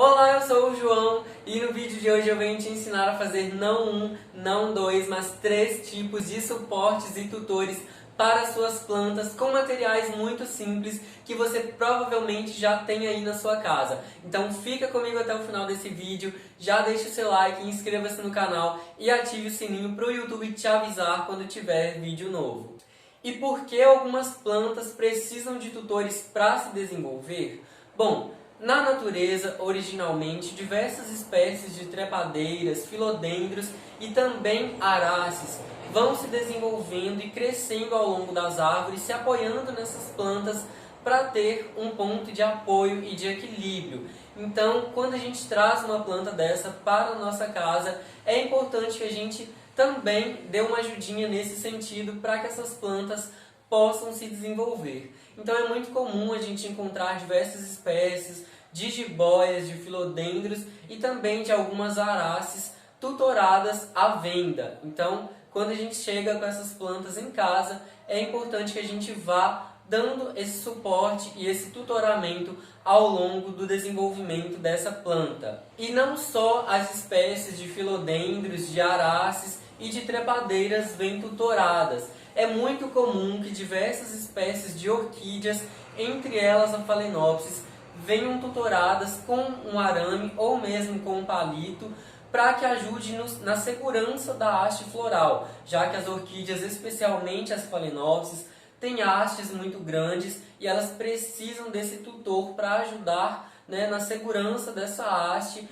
Olá, eu sou o João e no vídeo de hoje eu venho te ensinar a fazer não um, não dois, mas 3 tipos de suportes e tutores para suas plantas com materiais muito simples que você provavelmente já tem aí na sua casa. Então fica comigo até o final desse vídeo, já deixa o seu like, inscreva-se no canal e ative o sininho para o YouTube te avisar quando tiver vídeo novo. E por que algumas plantas precisam de tutores para se desenvolver? Bom, na natureza, originalmente, diversas espécies de trepadeiras, filodendros e também aráceas vão se desenvolvendo e crescendo ao longo das árvores, se apoiando nessas plantas para ter um ponto de apoio e de equilíbrio. Então, quando a gente traz uma planta dessa para a nossa casa, é importante que a gente também dê uma ajudinha nesse sentido para que essas plantas possam se desenvolver. Então é muito comum a gente encontrar diversas espécies de jiboias, de filodendros e também de algumas aráceas tutoradas à venda. Então, quando a gente chega com essas plantas em casa, é importante que a gente vá dando esse suporte e esse tutoramento ao longo do desenvolvimento dessa planta. E não só as espécies de filodendros, de aráceas e de trepadeiras vêm tutoradas. É muito comum que diversas espécies de orquídeas, entre elas a Phalaenopsis, venham tutoradas com um arame ou mesmo com um palito para que ajude na segurança da haste floral, já que as orquídeas, especialmente as Phalaenopsis, têm hastes muito grandes e elas precisam desse tutor para ajudar na segurança dessa haste,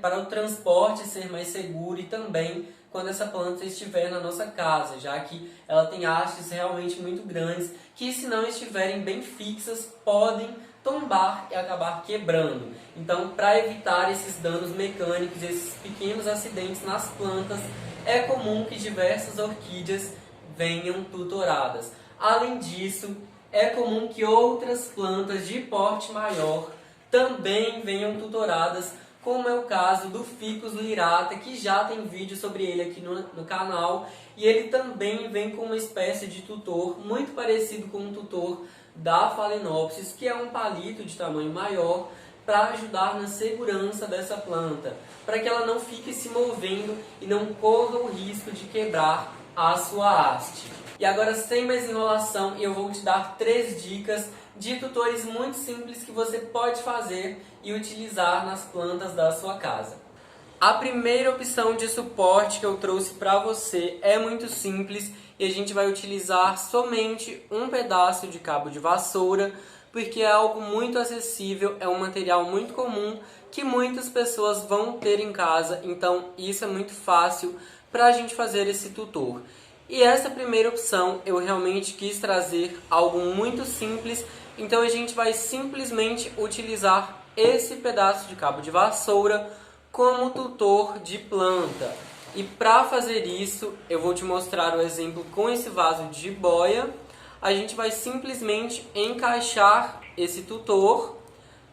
para o transporte ser mais seguro e também quando essa planta estiver na nossa casa, já que ela tem hastes realmente muito grandes que, se não estiverem bem fixas, podem tombar e acabar quebrando. Então, para evitar esses danos mecânicos, esses pequenos acidentes nas plantas, é comum que diversas orquídeas venham tutoradas. Além disso, é comum que outras plantas de porte maior também venham tutoradas, como é o caso do Ficus lyrata, que já tem vídeo sobre ele aqui no canal, e ele também vem com uma espécie de tutor muito parecido com o tutor da Phalaenopsis, que é um palito de tamanho maior para ajudar na segurança dessa planta, para que ela não fique se movendo e não corra o risco de quebrar a sua haste. E agora, sem mais enrolação, eu vou te dar 3 dicas de tutores muito simples que você pode fazer e utilizar nas plantas da sua casa. A primeira opção de suporte que eu trouxe para você é muito simples e a gente vai utilizar somente um pedaço de cabo de vassoura, porque é algo muito acessível, é um material muito comum que muitas pessoas vão ter em casa, então isso é muito fácil para a gente fazer esse tutor. E essa primeira opção eu realmente quis trazer algo muito simples, então a gente vai simplesmente utilizar esse pedaço de cabo de vassoura como tutor de planta. E para fazer isso, eu vou te mostrar o exemplo com esse vaso de jiboia. A gente vai simplesmente encaixar esse tutor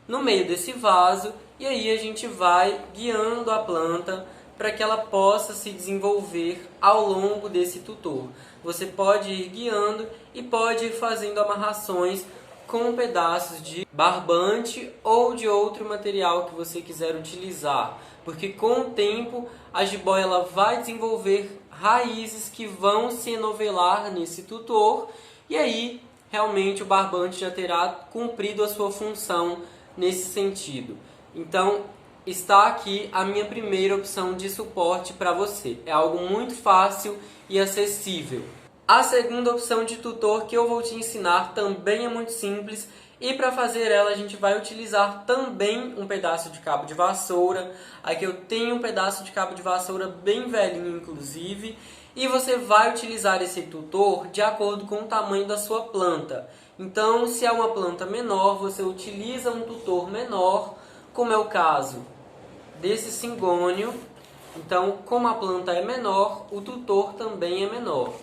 no meio desse vaso e aí a gente vai guiando a planta para que ela possa se desenvolver ao longo desse tutor. Você pode ir guiando e pode ir fazendo amarrações com pedaços de barbante ou de outro material que você quiser utilizar, porque com o tempo a jiboia ela vai desenvolver raízes que vão se enovelar nesse tutor e aí realmente o barbante já terá cumprido a sua função nesse sentido. Então, está aqui a minha primeira opção de suporte para você. É algo muito fácil e acessível. A segunda opção de tutor que eu vou te ensinar também é muito simples e para fazer ela a gente vai utilizar também um pedaço de cabo de vassoura. Aqui eu tenho um pedaço de cabo de vassoura bem velhinho inclusive e você vai utilizar esse tutor de acordo com o tamanho da sua planta. Então, se é uma planta menor, você utiliza um tutor menor, como é o caso desse cingônio. Então, como a planta é menor, o tutor também é menor.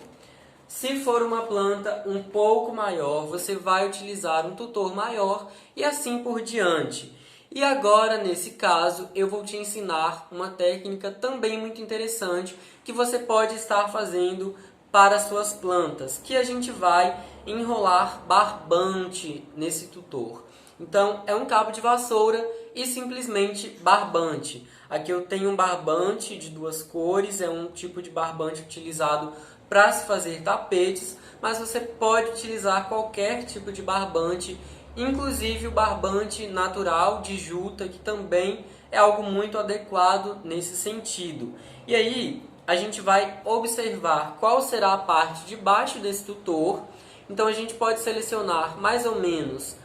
Se for uma planta um pouco maior, você vai utilizar um tutor maior e assim por diante. E agora, nesse caso, eu vou te ensinar uma técnica também muito interessante que você pode estar fazendo para as suas plantas, que a gente vai enrolar barbante nesse tutor. Então, é um cabo de vassoura e simplesmente barbante. Aqui eu tenho um barbante de 2 cores, é um tipo de barbante utilizado para se fazer tapetes, mas você pode utilizar qualquer tipo de barbante, inclusive o barbante natural de juta, que também é algo muito adequado nesse sentido. E aí a gente vai observar qual será a parte de baixo desse tutor. Então a gente pode selecionar mais ou menos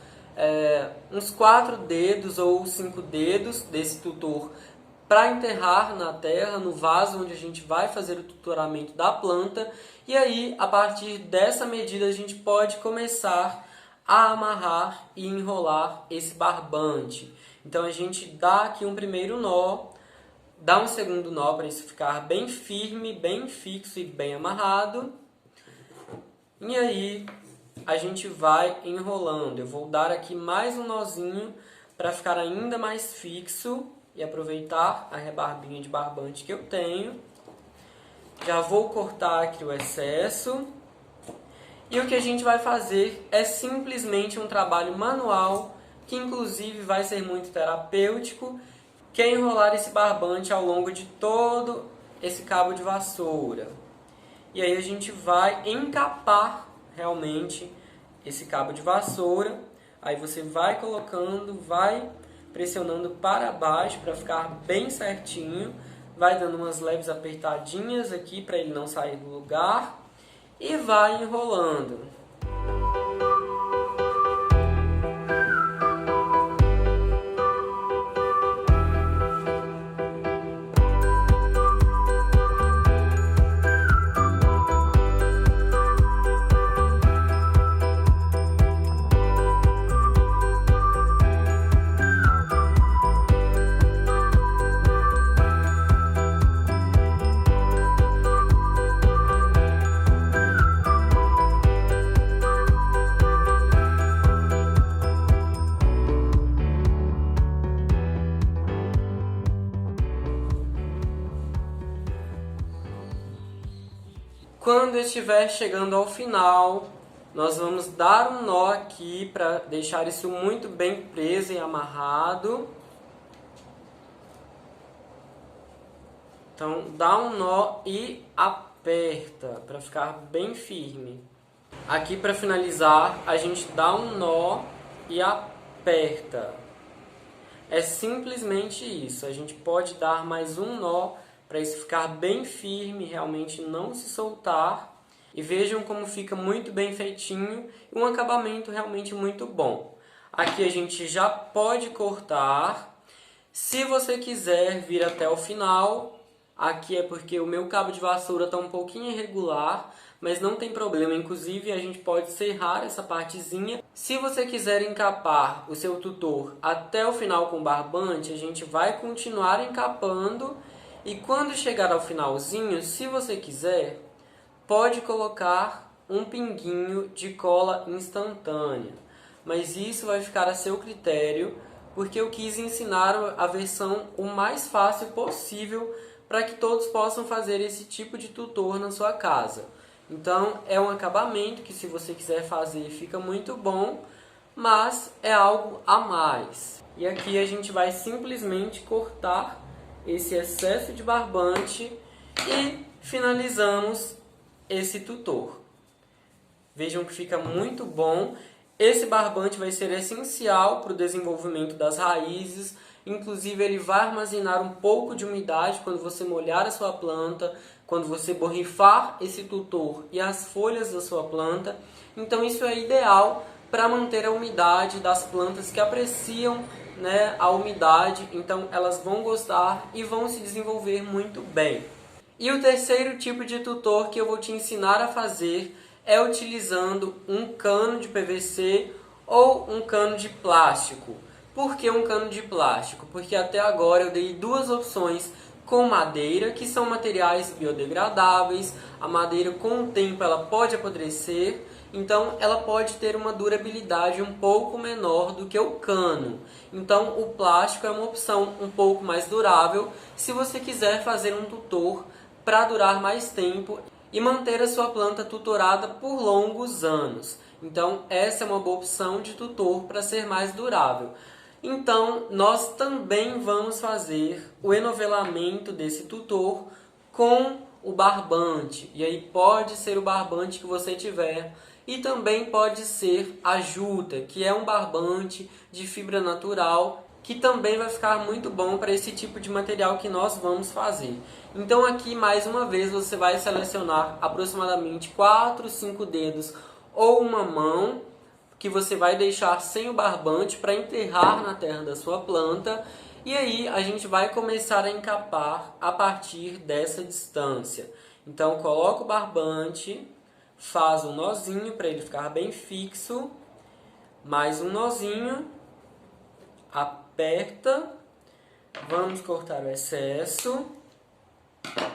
uns 4 dedos ou 5 dedos desse tutor para enterrar na terra, no vaso onde a gente vai fazer o tutoramento da planta. E aí, a partir dessa medida, a gente pode começar a amarrar e enrolar esse barbante. Então a gente dá aqui um primeiro nó, dá um segundo nó para isso ficar bem firme, bem fixo e bem amarrado. E aí a gente vai enrolando. Eu vou dar aqui mais um nozinho para ficar ainda mais fixo e aproveitar a rebarbinha de barbante que eu tenho. Já vou cortar aqui o excesso. E o que a gente vai fazer é simplesmente um trabalho manual, que inclusive vai ser muito terapêutico, que é enrolar esse barbante ao longo de todo esse cabo de vassoura. E aí a gente vai encapar realmente esse cabo de vassoura. Aí você vai colocando, vai pressionando para baixo para ficar bem certinho. Vai dando umas leves apertadinhas aqui para ele não sair do lugar. E vai enrolando. Quando estiver chegando ao final, nós vamos dar um nó aqui para deixar isso muito bem preso e amarrado. Então, dá um nó e aperta para ficar bem firme. Aqui, para finalizar, a gente dá um nó e aperta. É simplesmente isso. A gente pode dar mais um nó para isso ficar bem firme, realmente não se soltar. E vejam como fica muito bem feitinho e um acabamento realmente muito bom. Aqui a gente já pode cortar. Se você quiser vir até o final, aqui é porque o meu cabo de vassoura está um pouquinho irregular, mas não tem problema. Inclusive a gente pode serrar essa partezinha. Se você quiser encapar o seu tutor até o final com barbante, a gente vai continuar encapando. E quando chegar ao finalzinho, se você quiser, pode colocar um pinguinho de cola instantânea. Mas isso vai ficar a seu critério, porque eu quis ensinar a versão o mais fácil possível para que todos possam fazer esse tipo de tutor na sua casa. Então é um acabamento que, se você quiser fazer, fica muito bom, mas é algo a mais. E aqui a gente vai simplesmente cortar esse excesso de barbante e finalizamos esse tutor. Vejam que fica muito bom. Esse barbante vai ser essencial para o desenvolvimento das raízes. Inclusive ele vai armazenar um pouco de umidade quando você molhar a sua planta, quando você borrifar esse tutor e as folhas da sua planta. Então isso é ideal para manter a umidade das plantas que apreciam, né, a umidade. Então elas vão gostar e vão se desenvolver muito bem. E o terceiro tipo de tutor que eu vou te ensinar a fazer é utilizando um cano de PVC ou um cano de plástico. Por que um cano de plástico? Porque até agora eu dei duas opções com madeira, que são materiais biodegradáveis. A madeira, com o tempo, ela pode apodrecer, então ela pode ter uma durabilidade um pouco menor do que o cano. Então o plástico é uma opção um pouco mais durável se você quiser fazer um tutor para durar mais tempo e manter a sua planta tutorada por longos anos. Então essa é uma boa opção de tutor para ser mais durável. Então, nós também vamos fazer o enovelamento desse tutor com o barbante. E aí pode ser o barbante que você tiver. E também pode ser a juta, que é um barbante de fibra natural, que também vai ficar muito bom para esse tipo de material que nós vamos fazer. Então aqui, mais uma vez, você vai selecionar aproximadamente 4, 5 dedos ou uma mão, que você vai deixar sem o barbante para enterrar na terra da sua planta. E aí a gente vai começar a encapar a partir dessa distância. Então coloca o barbante, faz um nozinho para ele ficar bem fixo, mais um nozinho, aperta, vamos cortar o excesso.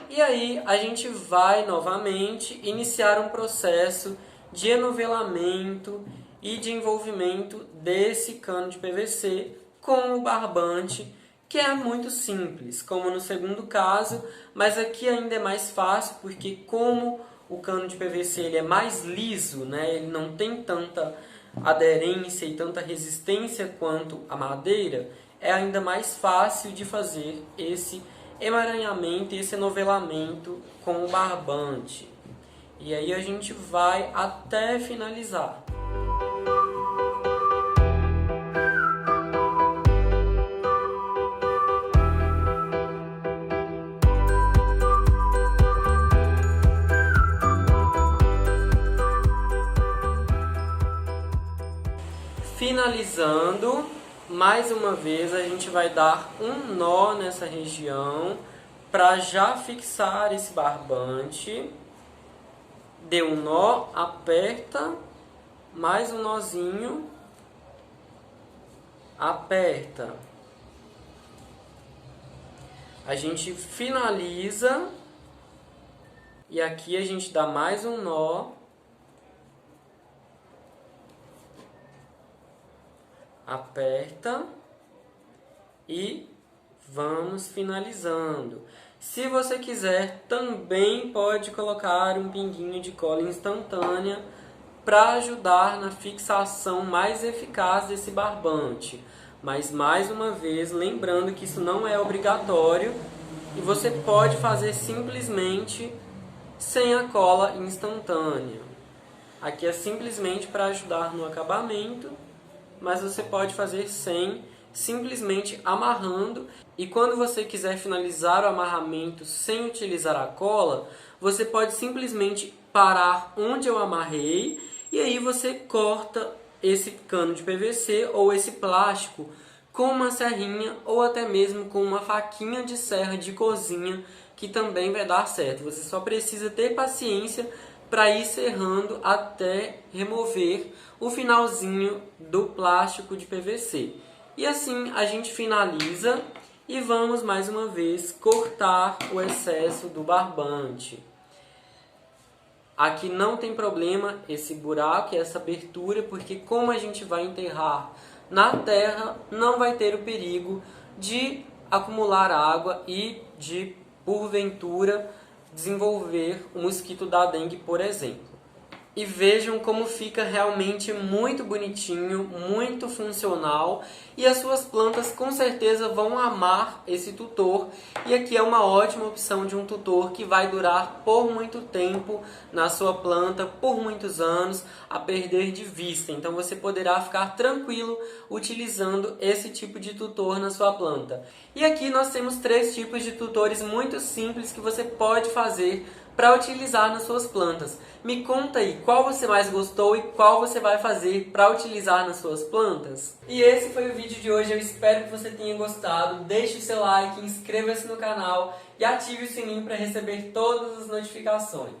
E aí a gente vai novamente iniciar um processo de enovelamento e de envolvimento desse cano de PVC com o barbante, que é muito simples, como no segundo caso, mas aqui ainda é mais fácil, porque como o cano de PVC ele é mais liso, né, ele não tem tanta aderência e tanta resistência quanto a madeira, é ainda mais fácil de fazer esse emaranhamento e esse enovelamento com o barbante. E aí a gente vai até finalizar. Finalizando, mais uma vez a gente vai dar um nó nessa região para já fixar esse barbante. Deu um nó, aperta, mais um nozinho, aperta. A gente finaliza e aqui a gente dá mais um nó. Aperta e vamos finalizando. Se você quiser, também pode colocar um pinguinho de cola instantânea para ajudar na fixação mais eficaz desse barbante. Mas mais uma vez, lembrando que isso não é obrigatório e você pode fazer simplesmente sem a cola instantânea. Aqui é simplesmente para ajudar no acabamento, mas você pode fazer sem, simplesmente amarrando. E quando você quiser finalizar o amarramento sem utilizar a cola, você pode simplesmente parar onde eu amarrei e aí você corta esse cano de PVC ou esse plástico com uma serrinha ou até mesmo com uma faquinha de serra de cozinha, que também vai dar certo. Você só precisa ter paciência para ir serrando até remover o finalzinho do plástico de PVC. E assim a gente finaliza e vamos mais uma vez cortar o excesso do barbante. Aqui não tem problema esse buraco e essa abertura, porque como a gente vai enterrar na terra, não vai ter o perigo de acumular água e de, porventura, desenvolver o mosquito da dengue, por exemplo. E vejam como fica realmente muito bonitinho, muito funcional, e as suas plantas com certeza vão amar esse tutor. E aqui é uma ótima opção de um tutor que vai durar por muito tempo na sua planta, por muitos anos, a perder de vista. Então você poderá ficar tranquilo utilizando esse tipo de tutor na sua planta. E aqui nós temos 3 tipos de tutores muito simples que você pode fazer para utilizar nas suas plantas. Me conta aí qual você mais gostou e qual você vai fazer para utilizar nas suas plantas. E esse foi o vídeo de hoje, eu espero que você tenha gostado. Deixe o seu like, inscreva-se no canal e ative o sininho para receber todas as notificações.